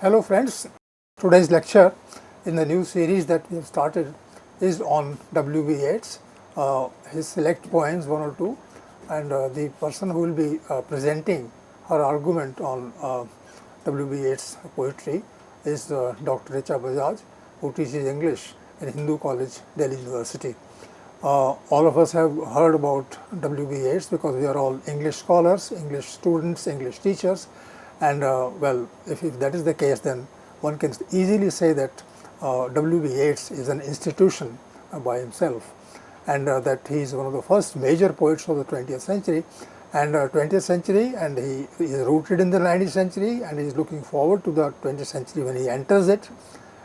Hello friends, today's lecture in the new series that we have started is on W.B. Yeats, his select poems, one or two, and the person who will be presenting her argument on W.B. Yeats' poetry is Dr. Richa Bajaj, who teaches English in Hindu College, Delhi University. All of us have heard about W.B. Yeats because we are all English scholars, English students, English teachers, and well, if that is the case, then one can easily say that W.B. Yeats is an institution by himself, and that he is one of the first major poets of the 20th century, and 20th century, and he is rooted in the 19th century, and he is looking forward to the 20th century when he enters it,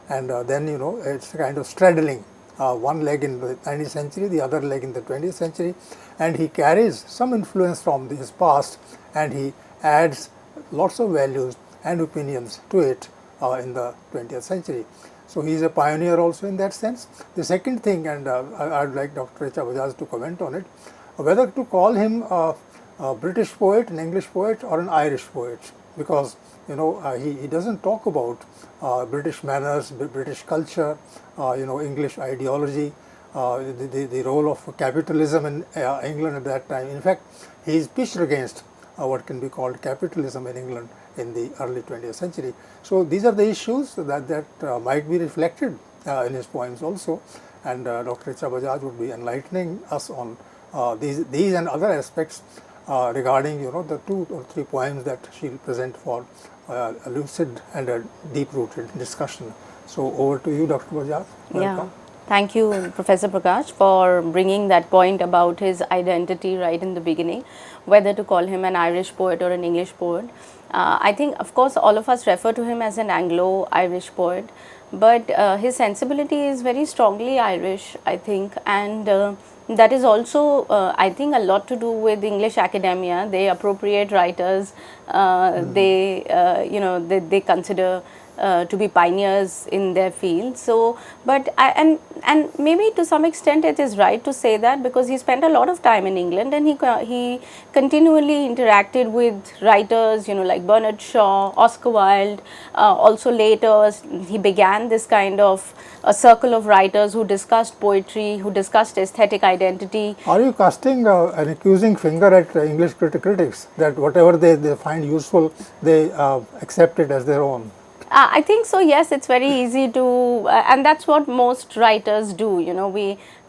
and then it's a kind of straddling. One leg in the 19th century, the other leg in the 20th century, and he carries some influence from his past, and he adds lots of values and opinions to it in the 20th century. So he is a pioneer also in that sense. The second thing, and I would like Dr. Richa Bajaj to comment on it, whether to call him a British poet, an English poet, or an Irish poet, because he doesn't talk about British manners, British culture, English ideology, the role of capitalism in England at that time. In fact, he is pitched against what can be called capitalism in England in the early 20th century. So these are the issues that might be reflected in his poems also, and Dr. Richa Bajaj would be enlightening us on these and other aspects regarding the 2 or 3 poems that she will present for a lucid and a deep-rooted discussion. So over to you, Dr. Bajaj. Welcome. Yeah. Thank you, Professor Prakash, for bringing that point about his identity right in the beginning, whether to call him an Irish poet or an English poet. I think, of course, all of us refer to him as an Anglo-Irish poet, but his sensibility is very strongly Irish, I think, and that is also, I think, a lot to do with English academia. They appropriate writers, they consider to be pioneers in their field. So, but and maybe to some extent it is right to say that, because he spent a lot of time in England and he continually interacted with writers, like Bernard Shaw, Oscar Wilde. Also later he began this kind of a circle of writers who discussed poetry, who discussed aesthetic identity. Are you casting an accusing finger at English critics that whatever they find useful, they accept it as their own? I think so, yes. It's very easy to, and that's what most writers do.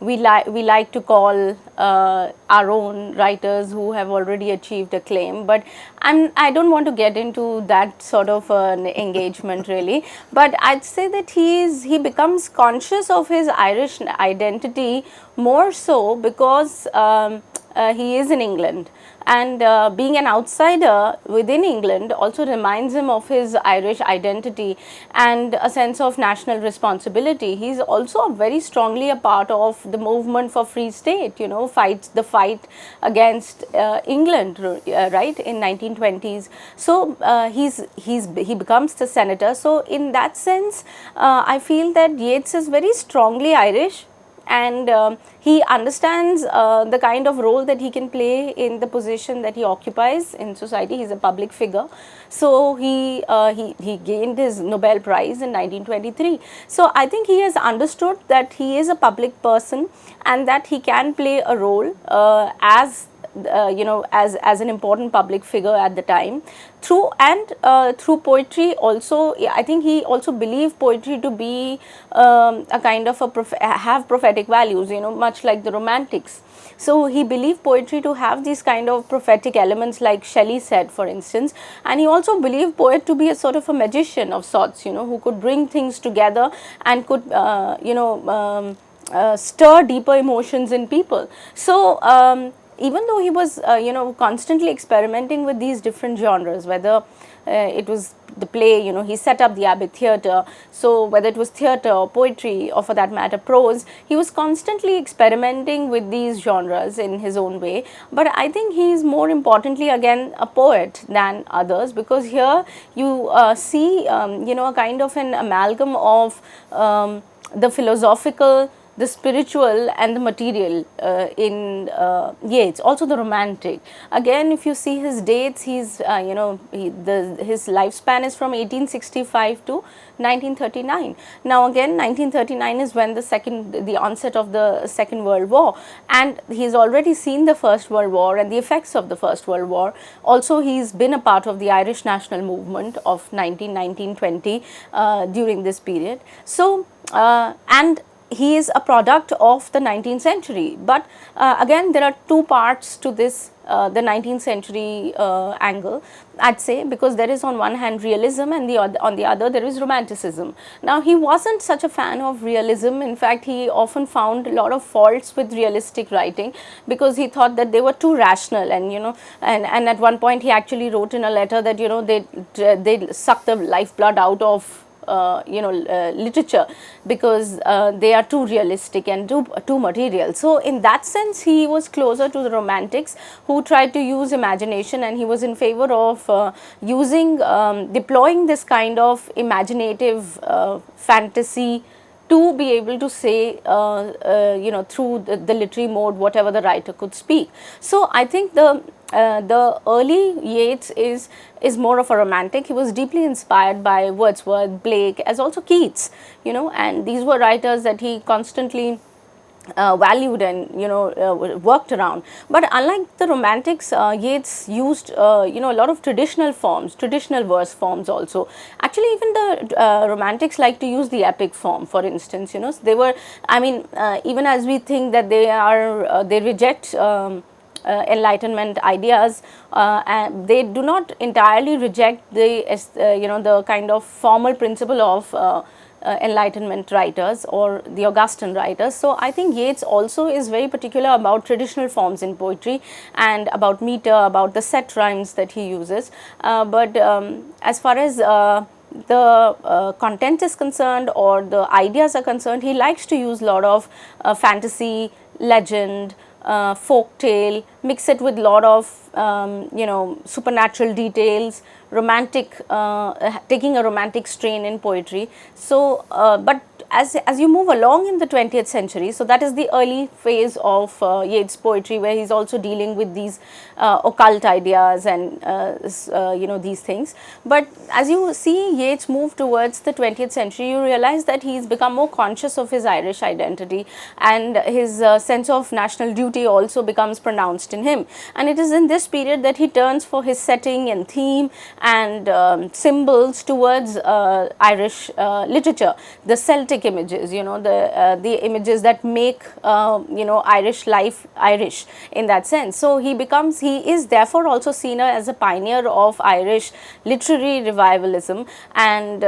We like to call our own writers who have already achieved acclaim. But I don't want to get into that sort of an engagement really. But I'd say that he becomes conscious of his Irish identity more so because he is in England. And being an outsider within England also reminds him of his Irish identity and a sense of national responsibility. He's also very strongly a part of the movement for Free State, the fight against England, right, in 1920s. So he becomes the senator. So in that sense, I feel that Yeats is very strongly Irish. And he understands the kind of role that he can play in the position that he occupies in society. He's a public figure. So he gained his Nobel Prize in 1923. So I think he has understood that he is a public person and that he can play a role as an important public figure at the time through poetry. Also, I think he also believed poetry to be a kind of have prophetic values, much like the Romantics. So he believed poetry to have these kind of prophetic elements, like Shelley said, for instance. And he also believed poet to be a sort of a magician of sorts, who could bring things together and could stir deeper emotions in people. So even though he was, constantly experimenting with these different genres, whether it was the play, he set up the Abbey Theatre. So whether it was theatre or poetry or for that matter prose, he was constantly experimenting with these genres in his own way. But I think he is more importantly again a poet than others, because here you see, a kind of an amalgam of the philosophical, the spiritual and the material in Yeats, also the romantic. Again, if you see his dates, he's his lifespan is from 1865 to 1939. Now again, 1939 is when the onset of the Second World War, and he's already seen the First World War and the effects of the First World War. Also, he's been a part of the Irish national movement of 1919-20 during this period. So, and he is a product of the 19th century. But again, there are two parts to this, the 19th century angle, I'd say, because there is on one hand realism and on the other there is romanticism. Now, he wasn't such a fan of realism. In fact, he often found a lot of faults with realistic writing because he thought that they were too rational, and and at one point he actually wrote in a letter that they suck the lifeblood out of literature because they are too realistic and too material. So in that sense, he was closer to the romantics who tried to use imagination, and he was in favor of deploying this kind of imaginative fantasy to be able to say, through the literary mode, whatever the writer could speak. So I think the early Yeats is more of a romantic. He was deeply inspired by Wordsworth, Blake, as also Keats, and these were writers that he constantly valued and worked around. But unlike the romantics, Yeats used a lot of traditional forms, traditional verse forms also. Actually, even the romantics like to use the epic form. For instance, they were, even as we think that they reject Enlightenment ideas, and they do not entirely reject the kind of formal principle of Enlightenment writers or the Augustan writers. So I think Yeats also is very particular about traditional forms in poetry and about meter, about the set rhymes that he uses. But as far as the content is concerned or the ideas are concerned, he likes to use a lot of fantasy, legend, folk tale, mix it with a lot of supernatural details, romantic, taking a romantic strain in poetry. So, but as you move along in the 20th century, so that is the early phase of Yeats' poetry, where he's also dealing with these occult ideas and these things. But as you see Yeats move towards the 20th century, you realize that he's become more conscious of his Irish identity, and his sense of national duty also becomes pronounced in him. And it is in this period that he turns for his setting and theme and symbols towards Irish literature, the Celtic images, the images that make Irish life Irish in that sense. So he is therefore also seen as a pioneer of Irish literary revivalism, and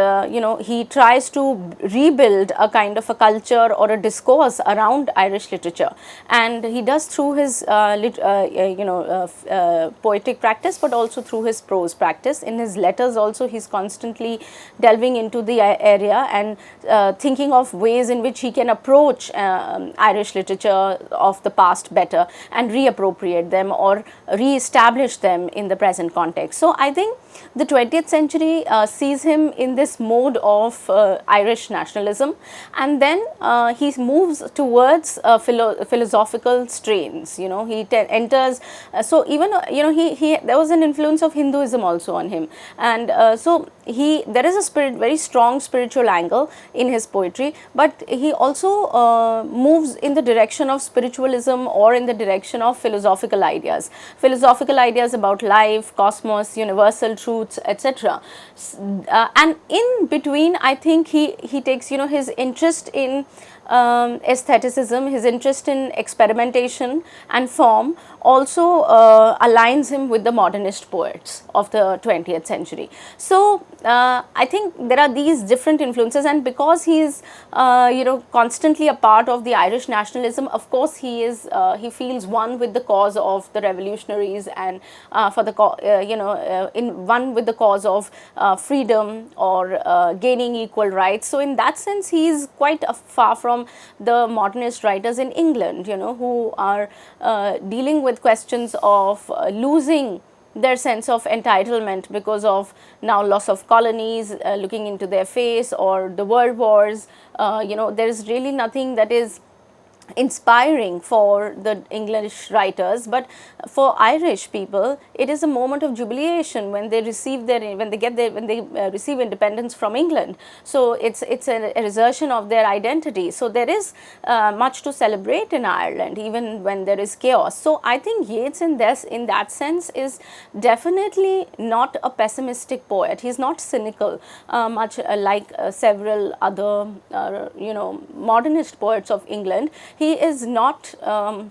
he tries to rebuild a kind of a culture or a discourse around Irish literature, and he does through his poetic practice, but also through his prose practice. In his letters also, he's constantly delving into the area and thinking of ways in which he can approach Irish literature of the past better and reappropriate them or re-establish them in the present context. So I think the 20th century sees him in this mode of Irish nationalism, and then he moves towards philosophical strains. He enters, so even there was an influence of Hinduism also on him, and so there is a very strong spiritual angle in his poetry, but he also moves in the direction of spiritualism or in the direction of philosophical ideas about life, cosmos, universal truths, etc. And in between, I think he takes his interest in aestheticism, his interest in experimentation and form also aligns him with the modernist poets of the 20th century. So I think there are these different influences, and because he is constantly a part of the Irish nationalism, of course he feels one with the cause of the revolutionaries and one with the cause of freedom or gaining equal rights. So in that sense, he is quite far from the modernist writers in England, who are dealing with questions of losing their sense of entitlement because of now loss of colonies looking into their face, or the world wars. There is really nothing that is inspiring for the English writers, but for Irish people, it is a moment of jubilation when they receive receive independence from England. So it's a resurgence of their identity. So there is much to celebrate in Ireland, even when there is chaos. So I think Yeats, in that sense, is definitely not a pessimistic poet. He's not cynical, much like several other modernist poets of England. He is not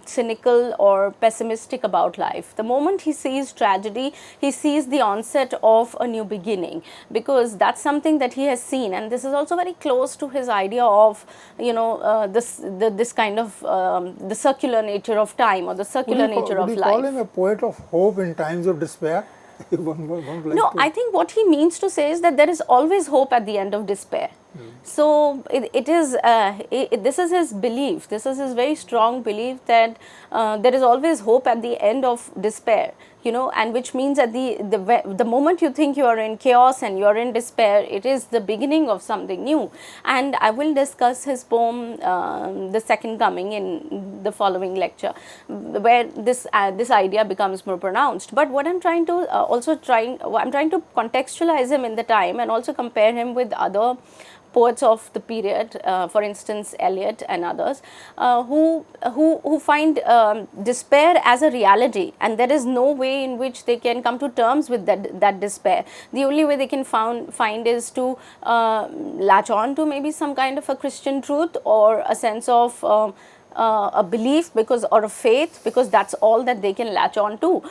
cynical or pessimistic about life. The moment he sees tragedy, he sees the onset of a new beginning, because that's something that he has seen, and this is also very close to his idea of this kind of the circular nature of time, or the circular nature of life. Would you call him a poet of hope in times of despair? No, I think what he means to say is that there is always hope at the end of despair. So this is his belief. This is his very strong belief that there is always hope at the end of despair. And which means at the moment you think you are in chaos and you are in despair, it is the beginning of something new. And I will discuss his poem, The Second Coming, in the following lecture, where this idea becomes more pronounced. But what I'm trying to I'm trying to contextualize him in the time, and also compare him with other poets of the period, for instance Eliot and others, who find despair as a reality, and there is no way in which they can come to terms with that despair. The only way they can find is to latch on to maybe some kind of a Christian truth, or a sense of a belief, or a faith, because that's all that they can latch on to,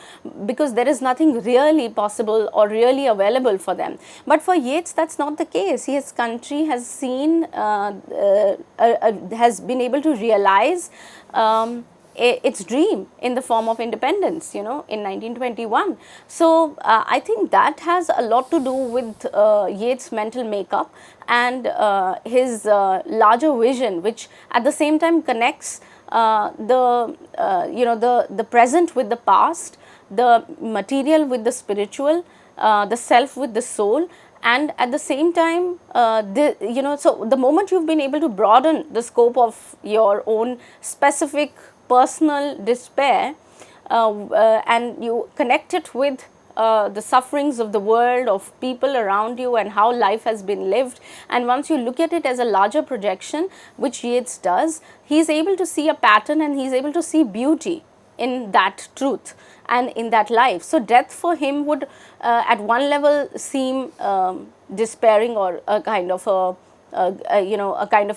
because there is nothing really possible or really available for them. But for Yeats, that's not the case. His country has seen, has been able to realize its dream in the form of independence, in 1921. So I think that has a lot to do with Yeats' mental makeup and his larger vision, which at the same time connects the present with the past, the material with the spiritual, the self with the soul. And at the same time, so the moment you've been able to broaden the scope of your own specific personal despair, and you connect it with the sufferings of the world, of people around you, and how life has been lived, and once you look at it as a larger projection, which Yeats does, he is able to see a pattern, and he is able to see beauty in that truth and in that life. So death for him would at one level seem despairing, or a kind of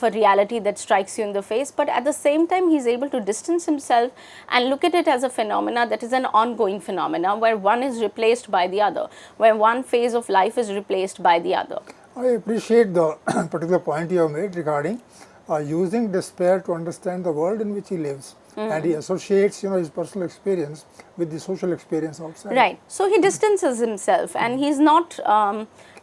a reality that strikes you in the face, but at the same time he's able to distance himself and look at it as a phenomena that is an ongoing phenomena, where one is replaced by the other, where one phase of life is replaced by the other. I appreciate the particular point you have made regarding using despair to understand the world in which he lives. And he associates, his personal experience with the social experience outside. Right. So he distances himself, and he's not,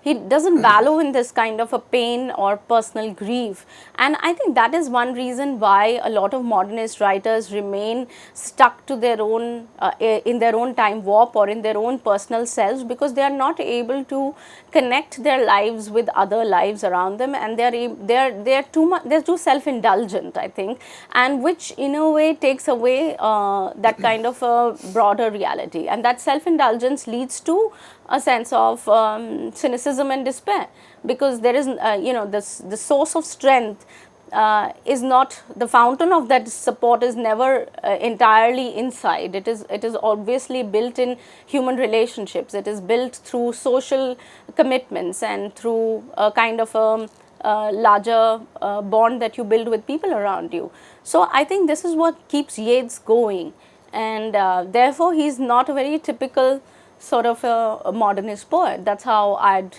he doesn't wallow in this kind of a pain or personal grief. And I think that is one reason why a lot of modernist writers remain stuck to their own, in their own time warp, or in their own personal selves, because they are not able to connect their lives with other lives around them, and they're too self-indulgent, I think, and which in a way takes away that kind of a broader reality, and that self-indulgence leads to a sense of cynicism and despair, because there is the source of strength is not, the fountain of that support is never entirely inside. It is obviously built in human relationships. It is built through social commitments and through a kind of a larger bond that you build with people around you. So I think this is what keeps Yeats going, and therefore he is not a very typical sort of a modernist poet. That's how I'd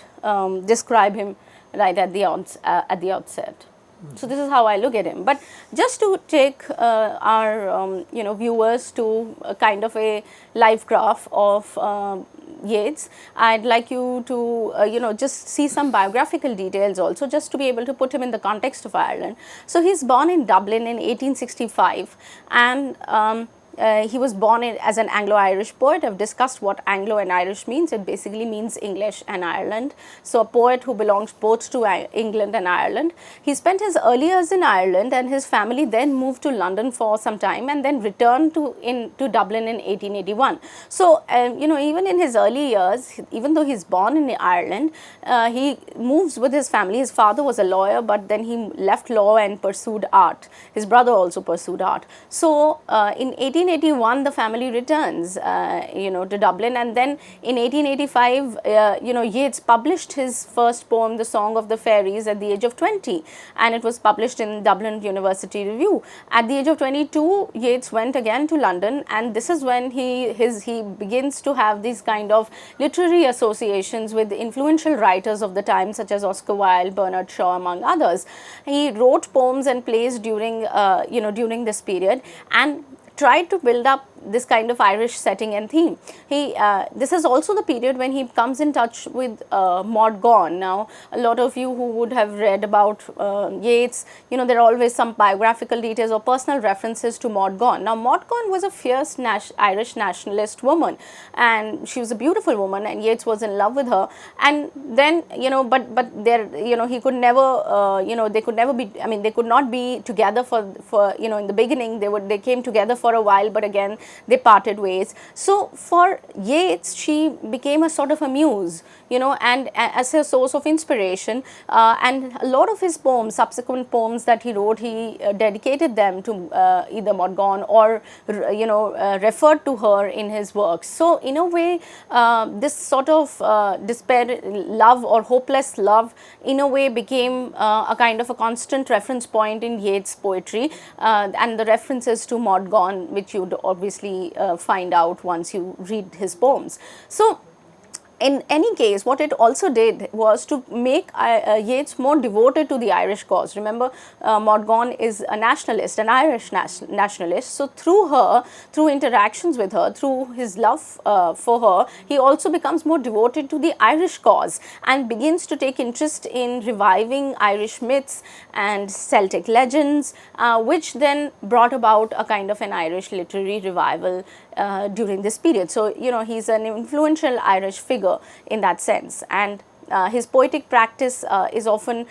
describe him right at the outset. So this is how I look at him. But just to take our viewers to a kind of a life graph of Yeats, I'd like you to just see some biographical details also, just to be able to put him in the context of Ireland. So he's born in Dublin in 1865, and he was born as an Anglo-Irish poet. I've discussed what Anglo and Irish means. It basically means English and Ireland. So a poet who belongs both to England and Ireland. He spent his early years in Ireland, and his family then moved to London for some time and then returned to Dublin in 1881. So, even in his early years, even though he's born in Ireland, he moves with his family. His father was a lawyer, but then he left law and pursued art. His brother also pursued art. So, in 1881, the family returns, to Dublin, and then in 1885, Yeats published his first poem, The Song of the Fairies, at the age of 20, and it was published in Dublin University Review. At the age of 22, Yeats went again to London, and this is when he begins to have these kind of literary associations with influential writers of the time, such as Oscar Wilde, Bernard Shaw, among others. He wrote poems and plays during this period, and tried to build up this kind of Irish setting and theme. This is also the period when he comes in touch with Maud Gonne. Now, a lot of you who would have read about Yeats, there are always some biographical details or personal references to Maud Gonne. Now, Maud Gonne was a fierce Irish nationalist woman, and she was a beautiful woman, and Yeats was in love with her. And then, but there, he could never, they could never be. I mean, they could not be together for in the beginning. They came together for a while, but again they parted ways. So for Yeats, she became a sort of a muse, and as a source of inspiration. And a lot of his poems, subsequent poems that he wrote, he dedicated them to either Maud Gonne or referred to her in his works. So in a way, this sort of despair, love or hopeless love, in a way became a kind of a constant reference point in Yeats' poetry, and the references to Maud Gonne, which you'd obviously find out once you read his poems. So, in any case, what it also did was to make Yeats more devoted to the Irish cause. Remember, Maud Gonne is a nationalist, an Irish nationalist. So through her, through interactions with her, through his love for her, he also becomes more devoted to the Irish cause and begins to take interest in reviving Irish myths and Celtic legends, which then brought about a kind of an Irish literary revival during this period. So, he's an influential Irish figure in that sense, and his poetic practice is often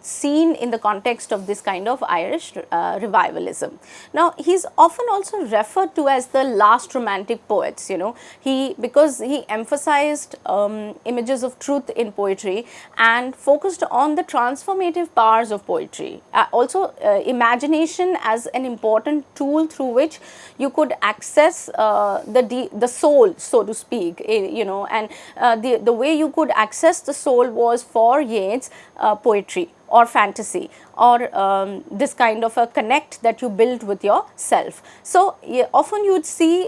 seen in the context of this kind of Irish revivalism. Now, he's often also referred to as the last romantic poets, because he emphasized images of truth in poetry and focused on the transformative powers of poetry. Also, imagination as an important tool through which you could access the soul, so to speak, and the way you could access the soul was for Yeats poetry or fantasy, or this kind of a connect that you build with yourself. So, often you would see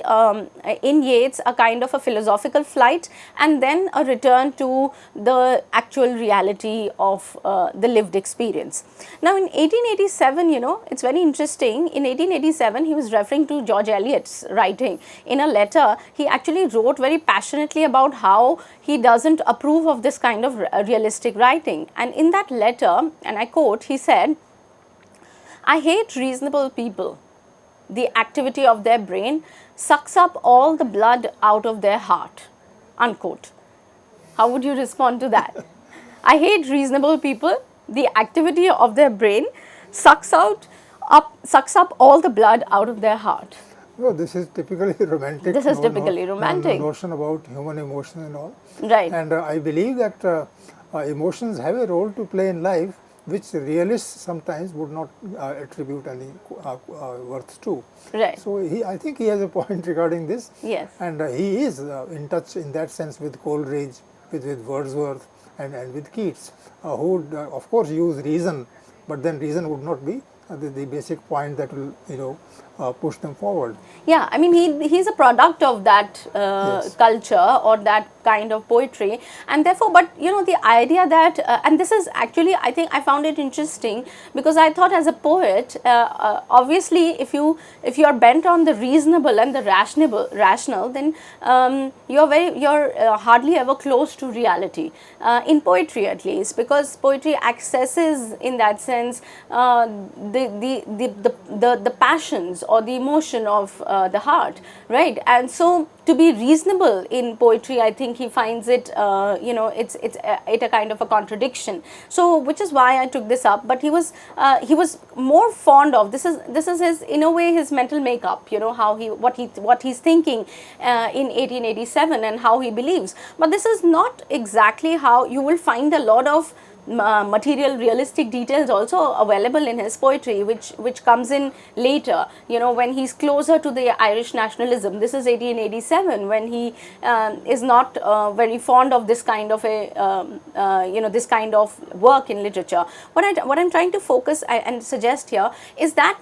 in Yeats a kind of a philosophical flight and then a return to the actual reality of the lived experience. Now, in 1887, it's very interesting. In 1887, he was referring to George Eliot's writing. In a letter, he actually wrote very passionately about how he doesn't approve of this kind of realistic writing. And in that letter, and I quote, he said, "I hate reasonable people. The activity of their brain sucks up all the blood out of their heart." Unquote. How would you respond to that? I hate reasonable people. The activity of their brain sucks up all the blood out of their heart. No, this is typically romantic. This is typically romantic. Notion about human emotion and all. Right. And I believe that emotions have a role to play in life, which realists sometimes would not attribute any worth to. Right. So I think he has a point regarding this. Yes. And he is in touch in that sense with Coleridge, with Wordsworth, and with Keats, who would of course use reason, but then reason would not be the basic point that will push them forward. Yeah, I mean he's a product of that Yes. culture or that kind of poetry, and therefore, but the idea that and this is actually, I think I found it interesting, because I thought as a poet, obviously if you are bent on the reasonable and the rational, then you're hardly ever close to reality in poetry, at least, because poetry accesses in that sense the passions or the emotion of the heart, right? And so to be reasonable in poetry, I think he finds it, it's a kind of a contradiction. So, which is why I took this up. But he was more fond of, this is his, in a way, his mental makeup. You know, how what he's thinking in 1887 and how he believes. But this is not exactly how you will find a lot of material realistic details also available in his poetry, which comes in later, you know, when he's closer to the Irish nationalism. This is 1887, when he is not very fond of this kind of a this kind of work in literature. What I'm trying to focus and suggest here is that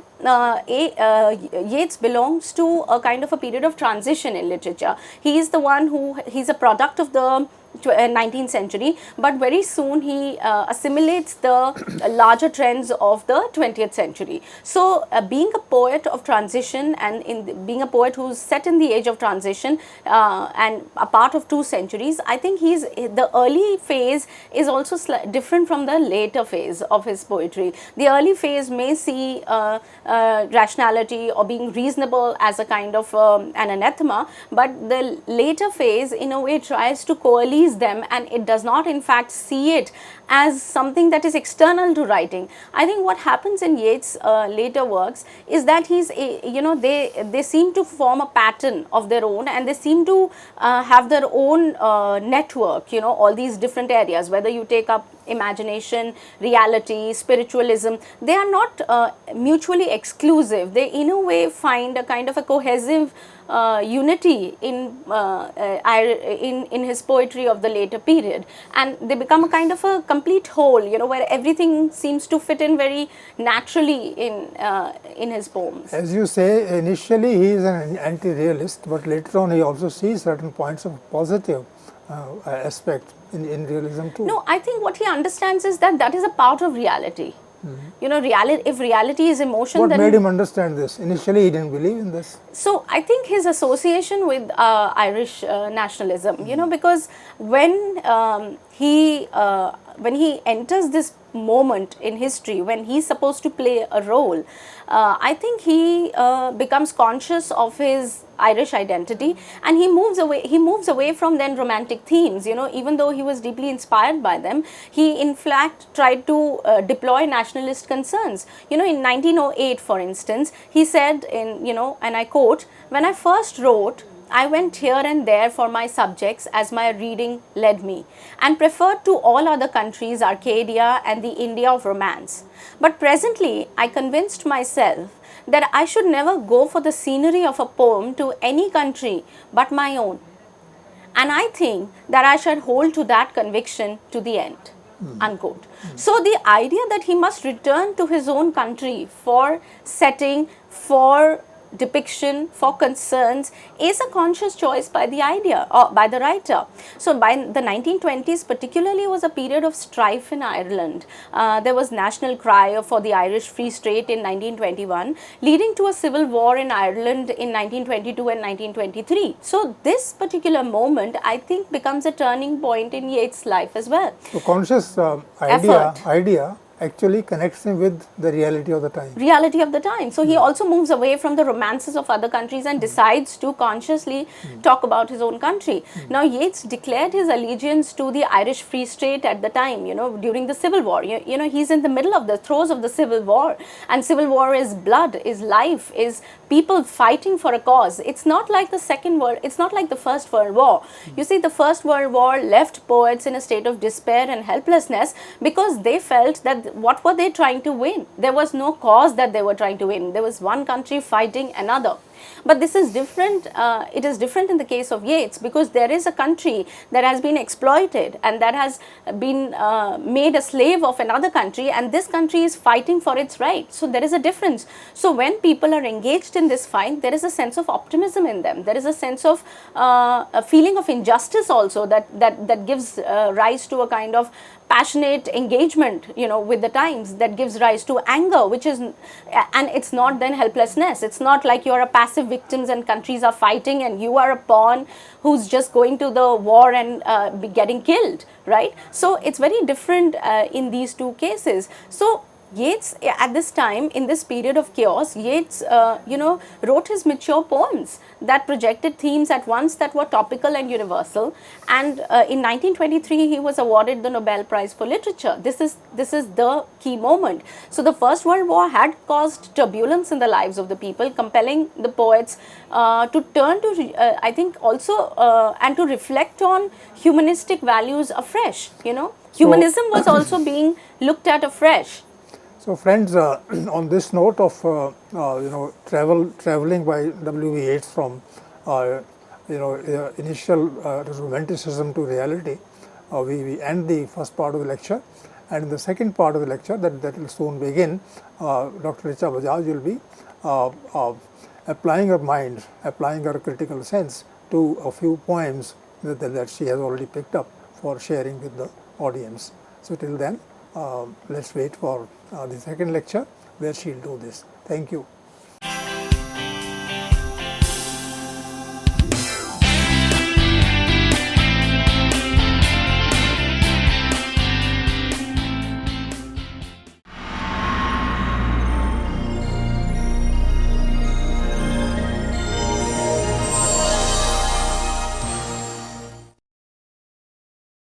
Yeats belongs to a kind of a period of transition in literature. He is the one he's a product of the 19th century, but very soon he assimilates the larger trends of the 20th century. So being a poet of transition, and being a poet who's set in the age of transition and a part of two centuries, I think the early phase is also different from the later phase of his poetry. The early phase may see rationality or being reasonable as a kind of an anathema, but the later phase in a way tries to coalesce them, and it does not in fact see it as something that is external to writing. I think what happens in Yeats' later works is that they seem to form a pattern of their own, and they seem to have their own network, you know, all these different areas, whether you take up imagination, reality, spiritualism, they are not mutually exclusive. They in a way find a kind of a cohesive unity in his poetry of the later period, and they become a kind of a complete whole, you know, where everything seems to fit in very naturally in his poems. As you say, initially he is an anti-realist, but later on he also sees certain points of positive aspect in realism too. No, I think what he understands is that is a part of reality. You know, if reality is emotion, what then made him understand this? Initially he didn't believe in this. So I think his association with Irish nationalism, you know, because when he enters this moment in history, when he's supposed to play a role, I think he becomes conscious of his Irish identity, and he moves away from then romantic themes, you know, even though he was deeply inspired by them. He in fact tried to deploy nationalist concerns. You know, in 1908, for instance, he said, and I quote, "When I first wrote, I went here and there for my subjects as my reading led me, and preferred to all other countries Arcadia and the India of romance. But presently I convinced myself that I should never go for the scenery of a poem to any country but my own. And I think that I shall hold to that conviction to the end." Unquote. So the idea that he must return to his own country for setting, for depiction, for concerns, is a conscious choice by the writer. So by the 1920s particularly was a period of strife in Ireland. There was national cry for the Irish Free State in 1921, leading to a civil war in Ireland in 1922 and 1923. So this particular moment, I think, becomes a turning point in Yeats' life as well. So conscious idea actually connects him with the reality of the time. Reality of the time. So he also moves away from the romances of other countries and decides to consciously talk about his own country. Now Yeats declared his allegiance to the Irish Free State at the time, you know, during the Civil War. You know, he's in the middle of the throes of the Civil War, and Civil War is blood, is life, is people fighting for a cause. It's not like it's not like the First World War. You see, the First World War left poets in a state of despair and helplessness because they felt that what were they trying to win? There was no cause that they were trying to win. There was one country fighting another. But this is different. It is different in the case of Yeats, because there is a country that has been exploited and that has been made a slave of another country, and this country is fighting for its rights. So there is a difference. So when people are engaged in this fight, there is a sense of optimism in them. There is a sense of a feeling of injustice also that gives rise to a kind of passionate engagement, you know, with the times, that gives rise to anger, which is, and it's not then helplessness. It's not like you're a passive victim and countries are fighting and you are a pawn who's just going to the war and be getting killed, right? So it's very different in these two cases. So Yeats, at this time, in this period of chaos, Yeats, wrote his mature poems that projected themes at once that were topical and universal. And in 1923, he was awarded the Nobel Prize for Literature. This is the key moment. So the First World War had caused turbulence in the lives of the people, compelling the poets to turn to, I think, also and to reflect on humanistic values afresh. Humanism was also being looked at afresh. So friends, on this note of traveling by W.B. Yeats from initial romanticism to reality, we end the first part of the lecture, and in the second part of the lecture that will soon begin, Dr. Richa Bajaj will be applying her mind, applying her critical sense to a few poems that she has already picked up for sharing with the audience. So till then, let's wait for the second lecture where she'll do this. Thank you.